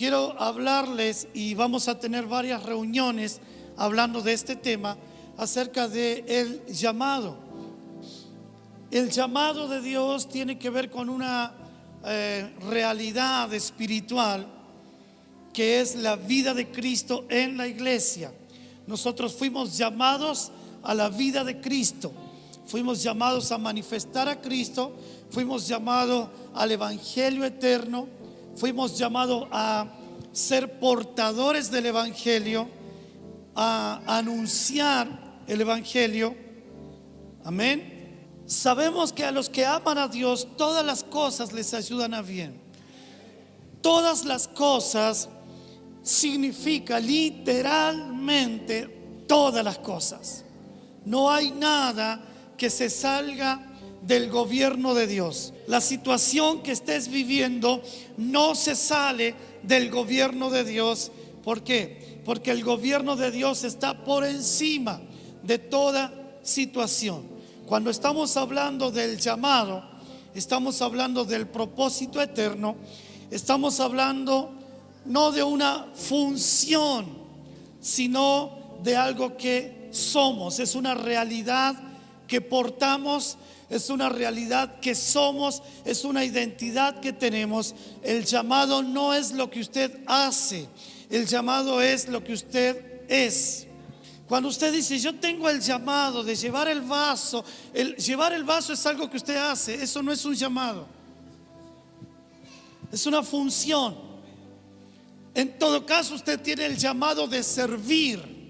quiero hablarles y vamos a tener varias reuniones hablando de este tema acerca de el llamado. El llamado de Dios tiene que ver con una realidad espiritual que es la vida de Cristo en la iglesia. Nosotros fuimos llamados a la vida de Cristo, fuimos llamados a manifestar a Cristo, fuimos llamados al evangelio eterno, fuimos llamados a ser portadores del evangelio, a anunciar el evangelio. Amén. Sabemos que a los que aman a Dios todas las cosas les ayudan a bien. Todas las cosas significa literalmente todas las cosas. No hay nada que se salga del gobierno de Dios. La situación que estés viviendo no se sale del gobierno de Dios. ¿Por qué? Porque el gobierno de Dios está por encima de toda situación. Cuando estamos hablando del llamado, estamos hablando del propósito eterno, estamos hablando no de una función, sino de algo que somos. Es una realidad que portamos, es una realidad que somos, es una identidad que tenemos. El llamado no es lo que usted hace, el llamado es lo que usted es. Cuando usted dice yo tengo el llamado de llevar el vaso, llevar el vaso es algo que usted hace. Eso no es un llamado, es una función. En todo caso usted tiene el llamado de servir,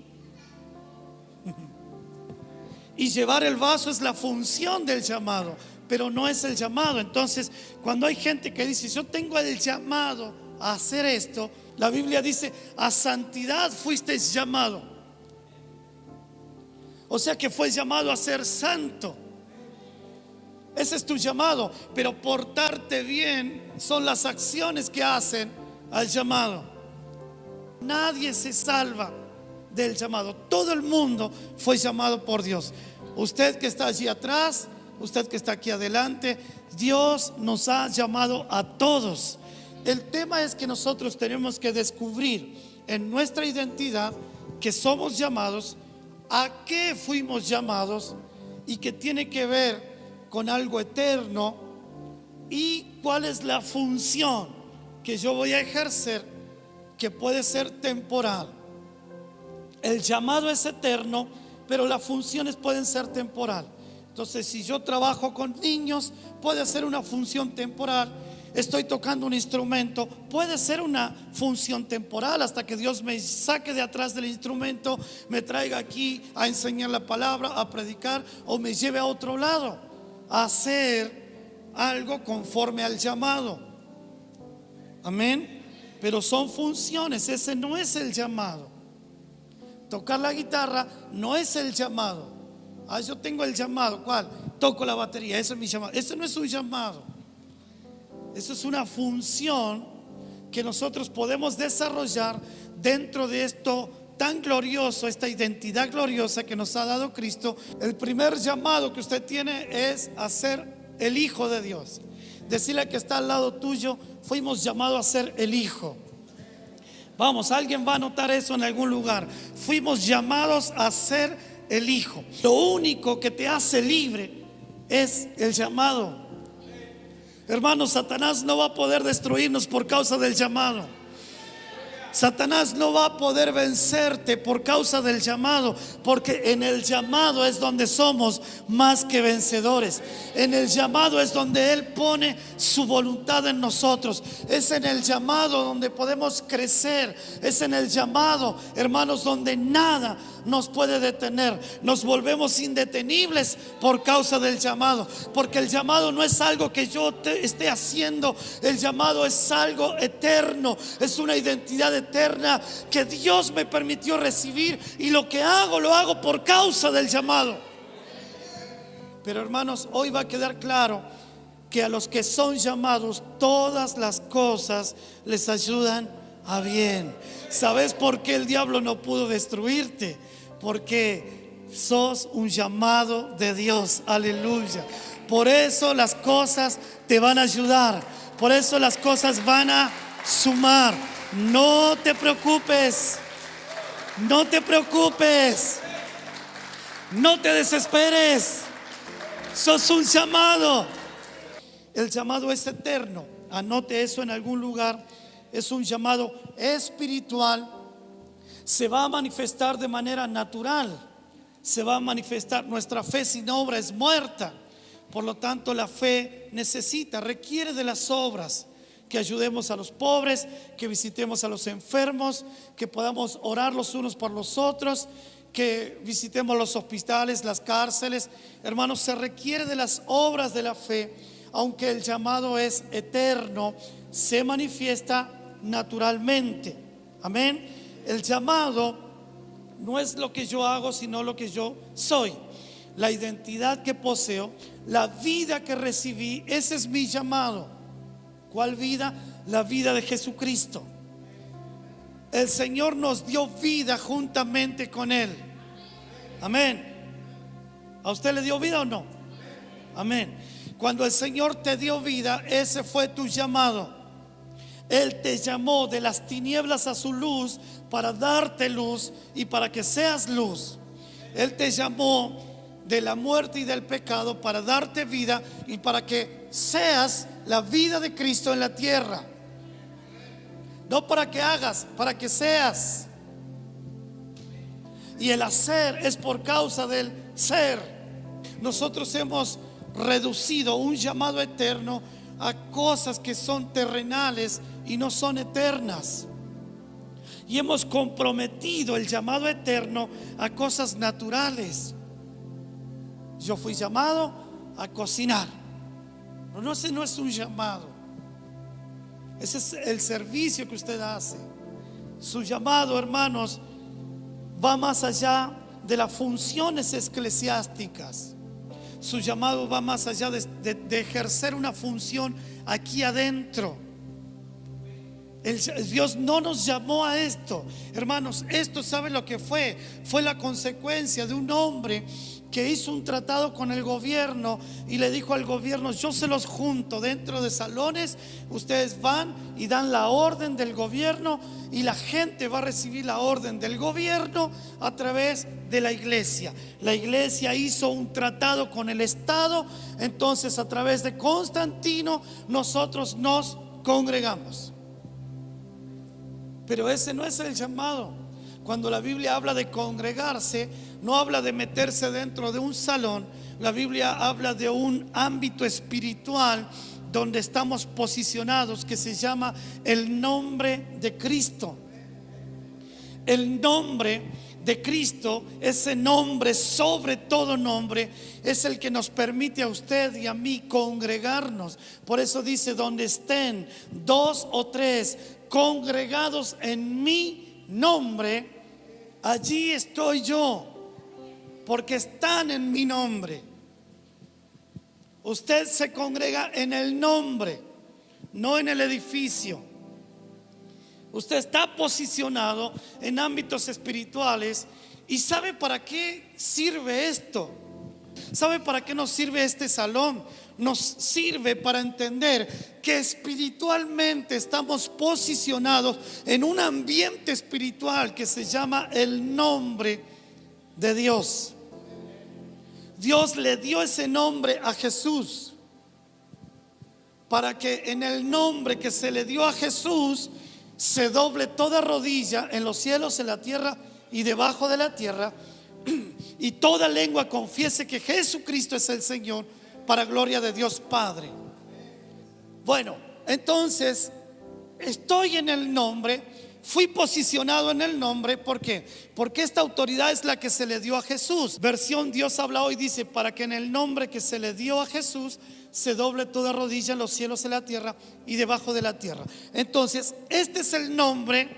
y llevar el vaso es la función del llamado, pero no es el llamado. Entonces cuando hay gente que dice yo tengo el llamado a hacer esto, la Biblia dice a santidad fuiste llamado. O sea que fue llamado a ser santo. Ese es tu llamado. Pero portarte bien son las acciones que hacen al llamado. Nadie se salva del llamado. Todo el mundo fue llamado por Dios. Usted que está allí atrás, usted que está aquí adelante, Dios nos ha llamado a todos. El tema es que nosotros tenemos que descubrir en nuestra identidad que somos llamados, a qué fuimos llamados y que tiene que ver con algo eterno, y cuál es la función que yo voy a ejercer, que puede ser temporal. El llamado es eterno, pero las funciones pueden ser temporal. Entonces si yo trabajo con niños, puede ser una función temporal. Estoy tocando un instrumento, puede ser una función temporal hasta que Dios me saque de atrás del instrumento, me traiga aquí a enseñar la palabra, a predicar, o me lleve a otro lado a hacer algo conforme al llamado. Amén. Pero son funciones, ese no es el llamado. Tocar la guitarra no es el llamado. Yo tengo el llamado, ¿cuál? Toco la batería, eso es mi llamado. Eso no es un llamado. Eso es una función que nosotros podemos desarrollar dentro de esto tan glorioso, esta identidad gloriosa que nos ha dado Cristo. El primer llamado que usted tiene es a ser el Hijo de Dios. Decirle que está al lado tuyo, fuimos llamados a ser el Hijo. Vamos, alguien va a notar eso en algún lugar. Fuimos llamados a ser el Hijo. Lo único que te hace libre es el llamado. Hermano, Satanás no va a poder destruirnos por causa del llamado. Satanás no va a poder vencerte por causa del llamado, porque en el llamado es donde somos más que vencedores. En el llamado es donde Él pone su voluntad en nosotros. Es en el llamado donde podemos crecer. Es en el llamado, hermanos, donde nada nos puede detener. Nos volvemos indetenibles por causa del llamado, porque el llamado no es algo que yo esté haciendo. El llamado es algo eterno, es una identidad eterna que Dios me permitió recibir, y lo que hago lo hago por causa del llamado. Pero hermanos, hoy va a quedar claro que a los que son llamados todas las cosas les ayudan a bien. ¿Sabes por qué el diablo no pudo destruirte? Porque sos un llamado de Dios. Aleluya. Por eso las cosas te van a ayudar, por eso las cosas van a sumar, No te preocupes, no te preocupes, no te desesperes. Sos un llamado. El llamado es eterno. Anote eso en algún lugar. Es un llamado espiritual. Se va a manifestar de manera natural. Se va a manifestar. Nuestra fe sin obra es muerta. Por lo tanto, la fe requiere de las obras. Que ayudemos a los pobres, que visitemos a los enfermos, que podamos orar los unos por los otros, que visitemos los hospitales, las cárceles. Hermanos, se requiere de las obras de la fe. Aunque el llamado es eterno, se manifiesta naturalmente. Amén. El llamado no es lo que yo hago, sino lo que yo soy. La identidad que poseo, la vida que recibí, ese es mi llamado. ¿Cuál vida? La vida de Jesucristo. El Señor nos dio vida juntamente con Él. Amén. ¿A usted le dio vida o no? Amén. Cuando el Señor te dio vida, ese fue tu llamado. Él te llamó de las tinieblas a su luz para darte luz y para que seas luz. Él te llamó de la muerte y del pecado para darte vida y para que seas la vida de Cristo en la tierra. No para que hagas, para que seas. Y el hacer es por causa del ser. Nosotros hemos reducido un llamado eterno a cosas que son terrenales y no son eternas. Y hemos comprometido el llamado eterno a cosas naturales. Yo fui llamado a cocinar. No, ese no es un llamado. Ese es el servicio que usted hace. Su llamado, hermanos, va más allá de las funciones eclesiásticas. Su llamado va más allá de ejercer una función aquí adentro. Dios no nos llamó a esto. Hermanos, esto, ¿saben lo que fue? Fue la consecuencia de un hombre que hizo un tratado con el gobierno y le dijo al gobierno: yo se los junto dentro de salones, ustedes van y dan la orden del gobierno y la gente va a recibir la orden del gobierno a través de la iglesia. La iglesia hizo un tratado con el Estado, entonces a través de Constantino nosotros nos congregamos. Pero ese no es el llamado. Cuando la Biblia habla de congregarse, no habla de meterse dentro de un salón. La Biblia habla de un ámbito espiritual donde estamos posicionados, que se llama el nombre de Cristo. El nombre de Cristo, ese nombre sobre todo nombre, es el que nos permite a usted y a mí congregarnos. Por eso dice: donde estén 2 o 3 congregados en mi nombre, allí estoy yo, porque están en mi nombre. Usted se congrega en el nombre, no en el edificio. Usted está posicionado en ámbitos espirituales. ¿Y sabe para qué sirve esto? ¿Sabe para qué nos sirve este salón? Nos sirve para entender que espiritualmente estamos posicionados en un ambiente espiritual que se llama el nombre de Dios. Dios le dio ese nombre a Jesús para que en el nombre que se le dio a Jesús se doble toda rodilla en los cielos, en la tierra y debajo de la tierra, y toda lengua confiese que Jesucristo es el Señor, para gloria de Dios Padre. Bueno, entonces estoy en el nombre, fui posicionado en el nombre. ¿Por qué? Porque esta autoridad es la que se le dio a Jesús. Versión Dios habla hoy dice: para que en el nombre que se le dio a Jesús se doble toda rodilla en los cielos, en la tierra y debajo de la tierra. Entonces, este es el nombre,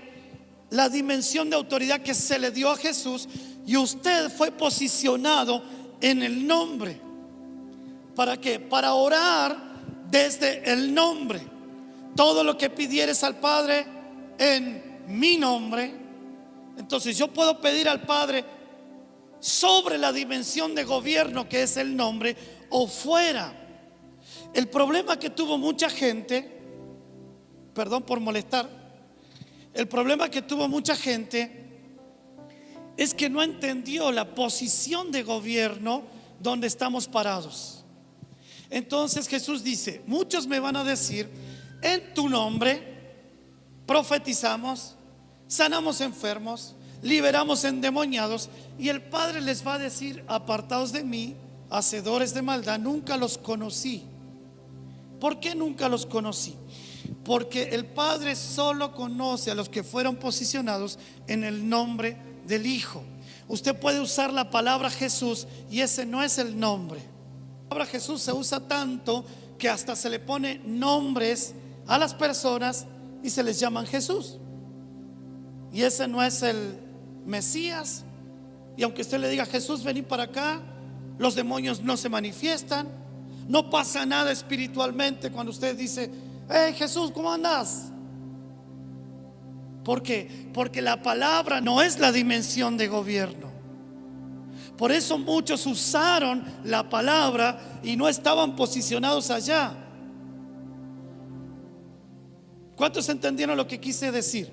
la dimensión de autoridad que se le dio a Jesús, y usted fue posicionado en el nombre. ¿Para qué? Para orar desde el nombre. Todo lo que pidieres al Padre en mi nombre. Entonces yo puedo pedir al Padre sobre la dimensión de gobierno que es el nombre, o fuera. El problema que tuvo mucha gente, perdón por molestar, El problema que tuvo mucha gente es que no entendió la posición de gobierno donde estamos parados. Entonces Jesús dice: muchos me van a decir, en tu nombre profetizamos, sanamos enfermos, liberamos endemoniados, y el Padre les va a decir: apartaos de mí, hacedores de maldad, nunca los conocí. ¿Por qué nunca los conocí? Porque el Padre solo conoce a los que fueron posicionados en el nombre del Hijo. Usted puede usar la palabra Jesús y ese no es el nombre. La palabra Jesús se usa tanto que hasta se le pone nombres a las personas y se les llaman Jesús. Y ese no es el Mesías. Y aunque usted le diga: Jesús, vení para acá, los demonios no se manifiestan. No pasa nada espiritualmente cuando usted dice: hey Jesús, ¿cómo andas? ¿Por qué? Porque la palabra no es la dimensión de gobierno. Por eso muchos usaron la palabra y no estaban posicionados allá. ¿Cuántos entendieron lo que quise decir?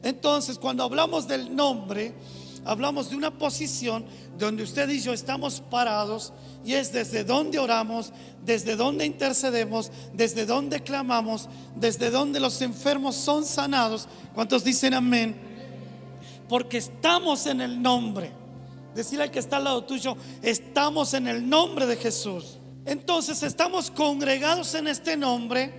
Entonces, cuando hablamos del nombre, hablamos de una posición donde usted y yo estamos parados, y es desde donde oramos, desde donde intercedemos, desde donde clamamos, desde donde los enfermos son sanados. ¿Cuántos dicen amén? Porque estamos en el nombre. Decirle al que está al lado tuyo: estamos en el nombre de Jesús. Entonces estamos congregados en este nombre,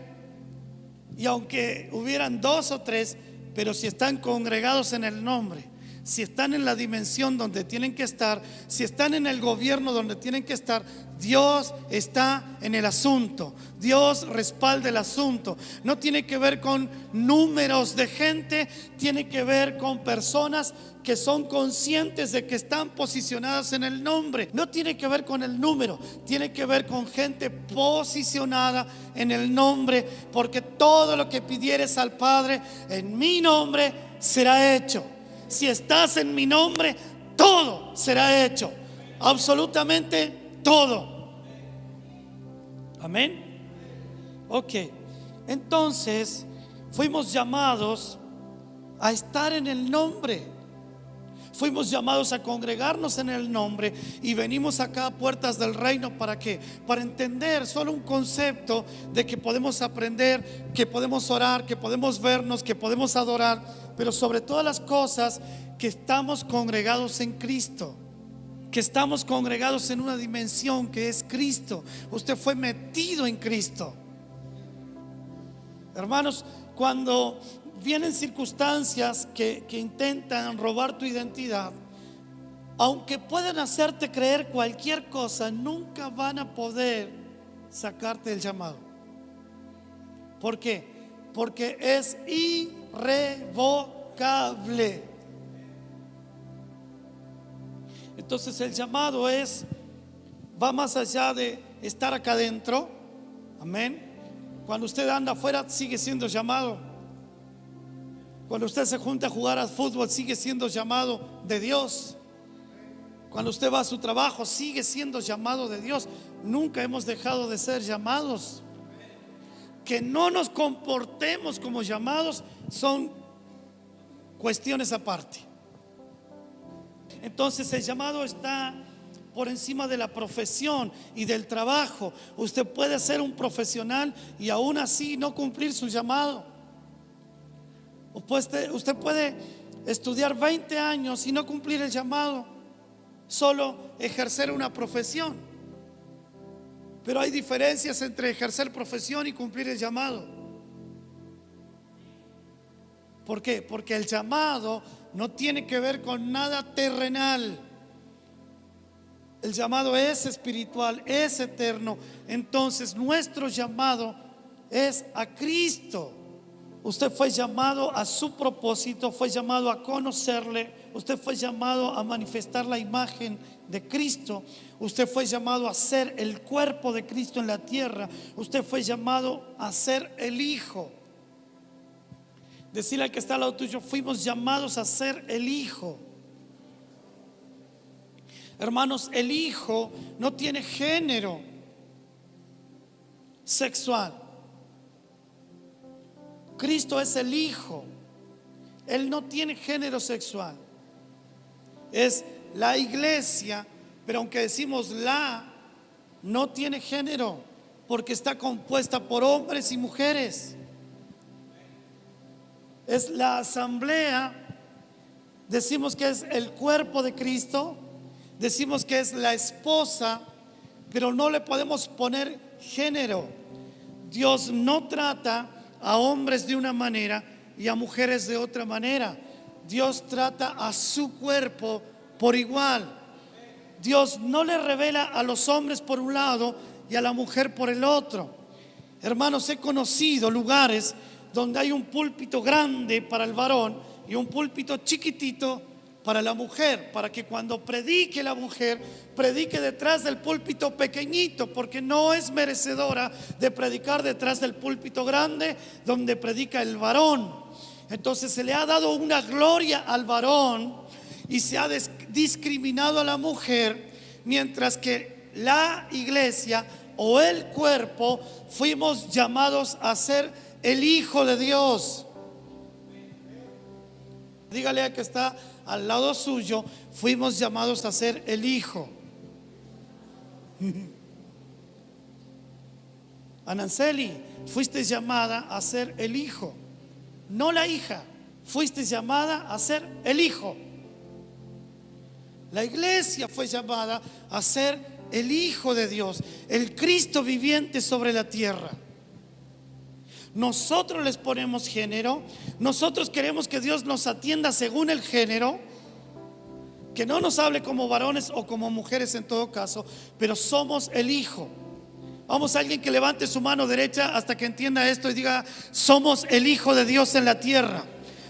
y aunque hubieran 2 o 3, pero si están congregados en el nombre, si están en la dimensión donde tienen que estar, si están en el gobierno donde tienen que estar, Dios está en el asunto. Dios respalda el asunto. No tiene que ver con números de gente, tiene que ver con personas que son conscientes de que están posicionadas en el nombre. No tiene que ver con el número, tiene que ver con gente posicionada en el nombre, porque todo lo que pidieres al Padre en mi nombre será hecho. Si estás en mi nombre, todo será hecho. Absolutamente todo. Amén. Ok. Entonces, fuimos llamados a estar en el nombre. Fuimos llamados a congregarnos en el nombre. Y venimos acá a Puertas del Reino. ¿Para qué? Para entender solo un concepto de que podemos aprender, que podemos orar, que podemos vernos, que podemos adorar, pero sobre todas las cosas, que estamos congregados en Cristo, que estamos congregados en una dimensión que es Cristo. Usted fue metido en Cristo. Hermanos, cuando vienen circunstancias que intentan robar tu identidad, aunque puedan hacerte creer cualquier cosa, nunca van a poder sacarte del llamado. ¿Por qué? Porque es irrevocable. Entonces el llamado va más allá de estar acá adentro. Amén. Cuando usted anda afuera, sigue siendo llamado. Cuando usted se junta a jugar al fútbol, sigue siendo llamado de Dios. Cuando usted va a su trabajo, sigue siendo llamado de Dios. Nunca hemos dejado de ser llamados. Que no nos comportemos como llamados son cuestiones aparte. Entonces el llamado está por encima de la profesión y del trabajo. Usted puede ser un profesional y aún así no cumplir su llamado. Usted puede estudiar 20 años y no cumplir el llamado, solo ejercer una profesión. Pero hay diferencias entre ejercer profesión y cumplir el llamado. ¿Por qué? Porque el llamado no tiene que ver con nada terrenal. El llamado es espiritual, es eterno. Entonces nuestro llamado es a Cristo. Usted fue llamado a su propósito, fue llamado a conocerle. Usted fue llamado a manifestar la imagen de Cristo. Usted fue llamado a ser el cuerpo de Cristo en la tierra. Usted fue llamado a ser el Hijo. Decirle al que está al lado tuyo: fuimos llamados a ser el Hijo. Hermanos, el Hijo no tiene género sexual. Cristo es el Hijo. Él no tiene género sexual. Es la iglesia, pero aunque decimos la, no tiene género, porque está compuesta por hombres y mujeres. Es la asamblea. Decimos que es el cuerpo de Cristo, decimos que es la esposa, pero no le podemos poner género. Dios no trata a hombres de una manera y a mujeres de otra manera. Dios trata a su cuerpo por igual. Dios no le revela a los hombres por un lado y a la mujer por el otro. Hermanos, he conocido lugares donde hay un púlpito grande para el varón y un púlpito chiquitito para la mujer, para que cuando predique la mujer, predique detrás del púlpito pequeñito, porque no es merecedora de predicar detrás del púlpito grande donde predica el varón. Entonces se le ha dado una gloria al varón y se ha discriminado a la mujer, mientras que la iglesia o el cuerpo fuimos llamados a ser el Hijo de Dios. Dígale a que está al lado suyo: fuimos llamados a ser el Hijo. Ananceli, fuiste llamada a ser el Hijo, no la hija. Fuiste llamada a ser el Hijo. La iglesia fue llamada a ser el Hijo de Dios, el Cristo viviente sobre la tierra. Nosotros les ponemos género. Nosotros queremos que Dios nos atienda según el género, que no nos hable como varones o como mujeres en todo caso, pero somos el Hijo. Vamos, a alguien que levante su mano derecha hasta que entienda esto y diga: somos el Hijo de Dios en la tierra.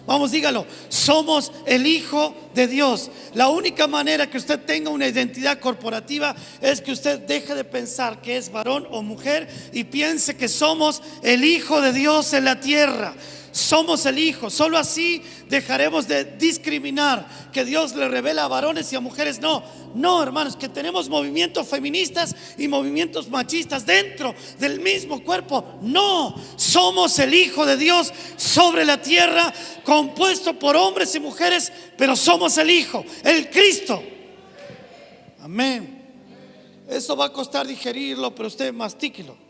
Vamos, dígalo: somos el Hijo de Dios. La única manera que usted tenga una identidad corporativa es que usted deje de pensar que es varón o mujer y piense que somos el Hijo de Dios en la tierra. Somos el Hijo. Solo así dejaremos de discriminar, que Dios le revela a varones y a mujeres. No, hermanos, que tenemos movimientos feministas y movimientos machistas dentro del mismo cuerpo. No, somos el Hijo de Dios sobre la tierra, compuesto por hombres y mujeres, pero somos el Hijo, el Cristo. Amén. Eso va a costar digerirlo, pero usted mastíquelo.